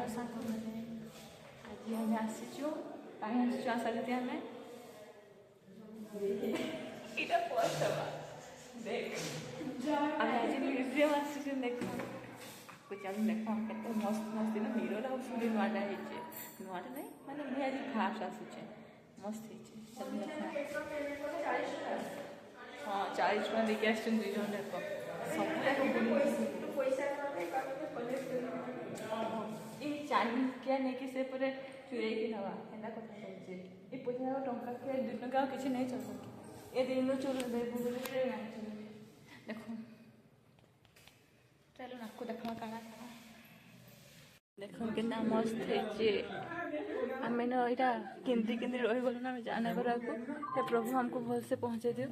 साथी आज आम आसीचु कहीं आशा करते आम इटा पोस्ट हवा देख आम आज म्यूजियम आसीचु देख चल देख के मस्त मस्त ना हीरो हाउस भी नुआटा है नुआटा नहीं माने मुझे आज फास्ट आसूचे मस्त है चल देख हाँ 40 टका देखिए आसन दुई जन देख सब ये चांदिया नहीं कि से पूरे चुरे की नवा है कथा कहছে ये पैसा टंका के 2 टका किसी नहीं चल सके ये दिन चल देखो चलो नाको देखा काना देखो कितना मस्त है आम यहाँ केमती केमती रही गलु ना जाने को हे प्रभु हमको भल से पहुँचे दियो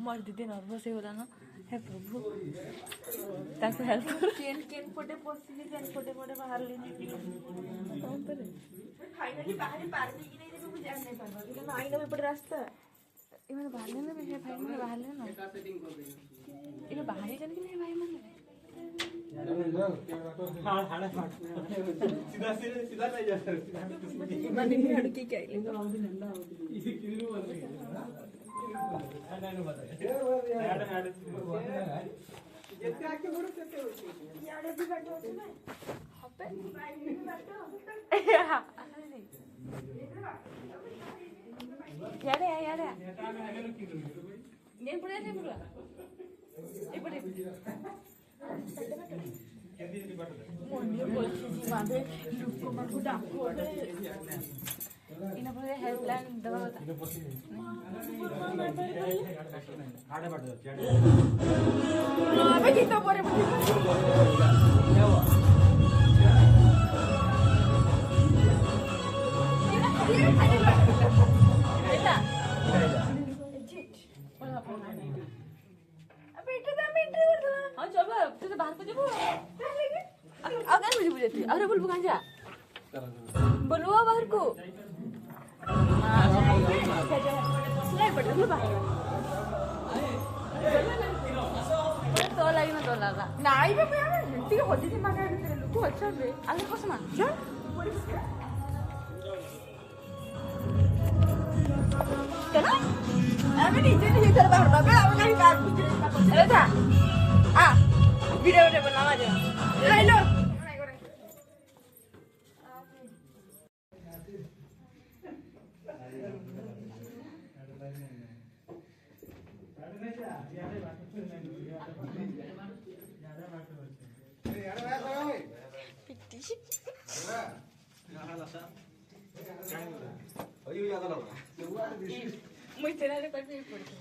मोर दीदी नर्भस हो गला ना हे प्रभु ताको हेल्प कर केन फोटे पसी केन फोटे बाहर लेने कौन पर फाइनली बाहर पार भी कि नहीं देखो मुझे जान नहीं पाबा कि आई ना ऊपर रास्ता ये मैंने बाहर लेना भी भाई मैंने बाहर लेना का सेटिंग कर दे ये बाहर ही जाने के भाई मैंने हां हां सीधा सीधा नहीं जा सकता माने की हड़की क्या ले नंदा इसे किलो वाला नहीं बता ऐड जितने आके बोलो सेते होती यार भी बैठो होते ना हपे भी बैठो यार नहीं पड़ा ये पड़े मोनी बोलती मादे लुको माको डाको इना पूरे हेल्पलाइन दवा बता आड़े बैठ जा अबे कितो परे हाँ चल तू तो बाहर को जाबो अगर मुझे बुझेती अरे बोल बुकान जा बोलवा बाहर को नहीं पड़ बोल बाहर तो लगी ना तो लगा नहीं बे यार ठीक होती थी मां के लोग अच्छा बे आगे को समा चल चला अबे नीचे नीचे चल बाहर ना बे अब नहीं कार कुछ अरे था आ वीडियो बनावा जा ले लो मुझे ना कर भी पड़ता है